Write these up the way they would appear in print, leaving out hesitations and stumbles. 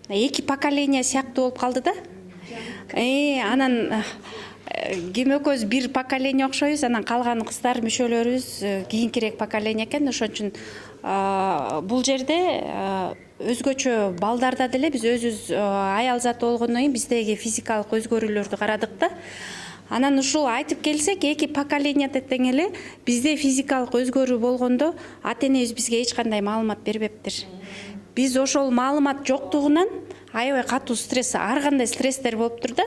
эки поколение сыяктуу болуп калды да. Анан ким экөөбүз бир поколение окшойбуз, анан калган кыздар мүчөлөрүбүз кийинкирээк поколение экен. Ошон үчүн бул жерде өзгөчө балдарда деле биз өзүбүз аял заты болгондон кийин биздеги физикалык өзгөрүүлөрдү карадык да. Анан ушул айтып келсек, эки поколениеде тең эле бизде физикалык өзгөрүү болгондо ата энебиз бизге эч кандай маалымат бербептир. Биз ошол маалымат жоктугунан аябай катуу стресс, ар кандай стресстер болуптур да.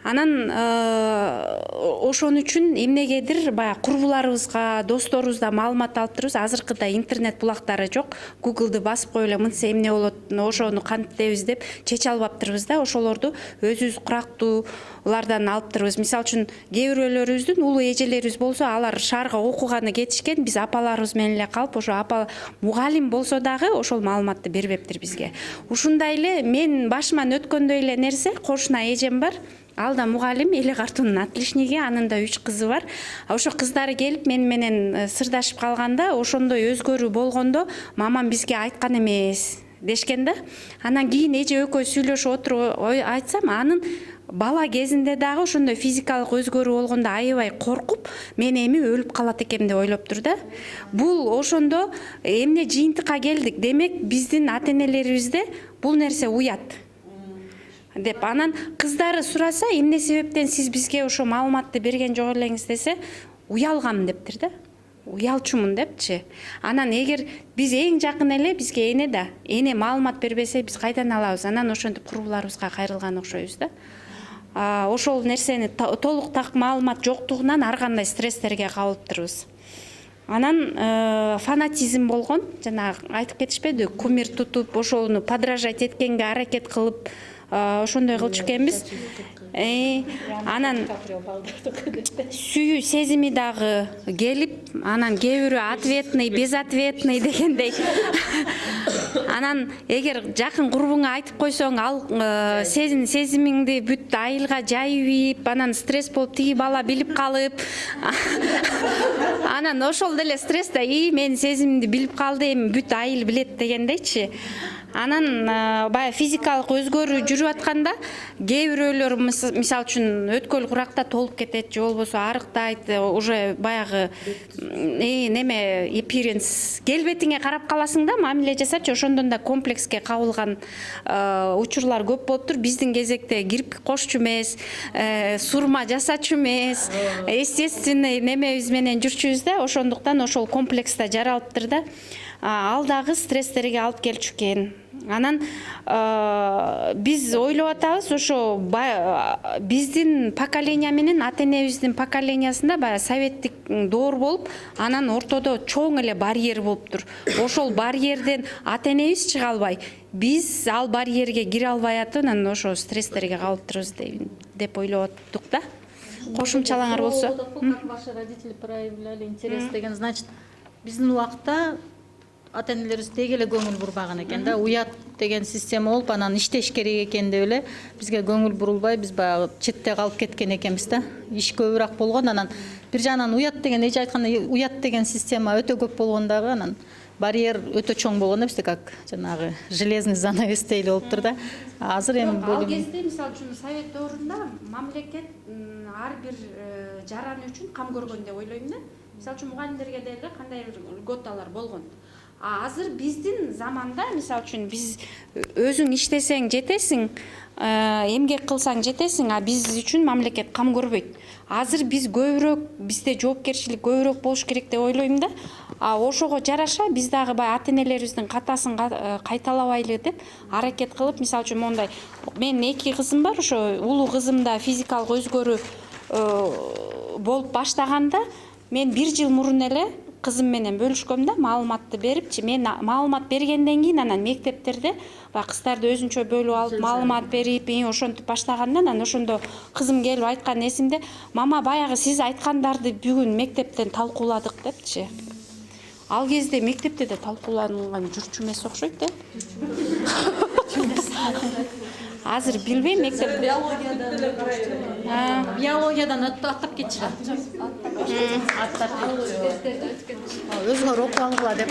Анан ошон үчүн эмнегедир баягы курбуларыбызга, досторубуздан маалымат алып турубуз. Азыркыда интернет булактары жок. Гуглды басып коюп эле мынтсе эмне болот, ошону кантебиз деп чече албаптырбыз да. Ошолорду өзүбүз курактуулардан алып турубуз. Мисалы үчүн кээ бирөөлөрүбүздүн улуу эжелерибиз болсо, алар шаарга окууганы кетишкен, биз апаларыбыз менен эле калып, ошо апа мугалим болсо дагы ошол маалыматты бербептир бизге. Ушундай эле мен башыман өткөндөй эле нерсе, кошуна эжем бар. Ал да мугалим, эле картунун отличниги, анын да 3 кызы бар. Ошо кыздары келип мен менен сырдашып калганда, ошондой өзгөрүү болгондо мамам бизге айткан эмес дешкен да. Анан кийин эже экөө сүйлөшүп отуруп айтсам, анын бала кезинде дагы ошондой физикалык өзгөрүү болгондо аябай коркуп, мен эми өлүп калат экем деп ойлоптур да. Бул ошондо эмне жыйынтыкка келдик. Демек, биздин ата энелерибизде бул нерсе уят деп. Анан кыздары сураса, эмне себептен сиз бизге ошо маалыматты берген жок элеңиз десе, уялгам дептир да. Уялчумун депчи. Анан эгер биз эң жакын эле бизге эне да, эне маалымат бербесе биз кайдан алабыз? Анан ошентип курбуларыбызга кайрылган окшойбуз да. Ошол нерсени толук так маалымат жоктугунан ар кандай стресстерге кабылыптырбыз. Анан фанатизм болгон, жана айтып кетишпеди, кумир тутуп, ошону подражать эткенге аракет кылып, ошондой кылчу экенбиз. Анан сүйүү сезими дагы келип, анан кээ бирөө ответный, безответный дегендей. Анан эгер жакын курбуңа айтып койсоң, ал сезимиңди бүт айылга жайып, анан стресс болуп тиги бала билип калып, анан ошол деле стрессте мен сезимимди билип калды, эми бүт айыл билет дегендейчи. Анан баягы физикалык өзгөрүү жүрүп атканда кээ бирөөлөр мисалы үчүн өткөл куракта толуп кетет, же болбосо арыктайт, уже баягы неме appearance келбетиңе карап каласың да, мамиле жасачы, ошондон да комплекске кабылган учурлар көп болуптур. Биздин кезекте кирпик кошчу эмес, сурма жасачу эмес, естественный немебиз менен жүрчүбүз да, ошондуктан ошол комплекста жаралыптыр да. Ал дагы стресстерге алып келчү экен. Анан биз ойлоп атабыз, ошо биздин поколение менен ата энебиздин поколениясында баягы советтик доор болуп, анан ортодо чоң эле барьер болуптур. Ошол барьерден ата энебиз чыга албай, биз ал барьерге кире албай атып, анан ошо стресстерге кабылыптырбыз деп ойлоп аттык да. Кошумчалаңар болсо. Как ваши родители проявляли интерес деген, значит, биздин убакта ата энелерибиз деги эле көңүл бурбаган экен да. Уят деген система болуп, анан иштеш керек экен деп эле бизге көңүл бурулбай, биз баягы четте калып кеткен экенбиз да. Иш көбүрөөк болгон, анан бир жагынан уят деген, эже айткандай, уят деген система өтө көп болгон дагы, анан барьер өтө чоң болгон да, бизде как жанагы железный занавес дейли болуптур да. Азыр эми ал кезде мисалы үчүн совет доорунда мамлекет ар бир жараны үчүн кам көргөн деп ойлойм да. Мисалы үчүн мугалимдерге деле кандай бир льготалар болгон. Азыр биздин заманда мисалы үчүн биз өзүң иштесең жетесиң, эмгек кылсаң жетесиң, а биз үчүн мамлекет кам көрбөйт. Азыр биз көбүрөөк, бизде жоопкерчилик көбүрөөк болуш керек деп ойлойм да. Ошого жараша биз дагы бай ата энелерибиздин катасын кайталабайлы деп аракет кылып, мисалы үчүн мондай, менин 2 кызым бар, ошо улуу кызымда физикалык өзгөрүү болуп баштаганда, мен 1 жыл мурун эле кызым менен бөлүшкөм да, маалыматты берипчи. Мен маалымат бергенден кийин анан мектептерде баягы кыздарды өзүнчө бөлүп алып, маалымат берип, ошентип баштаганда, анан ошондо кызым келип айткан эсимде, мама, баягы сиз айткандарды бүгүн мектептен талкууладык депчи. Ал кезде мектепте да талкууланган жүрчү эмес окшойт да. Азыр билбейм, мектеп биологиядан аттап кетчү. Аттап. Өзүңөр окуп алгыла деп.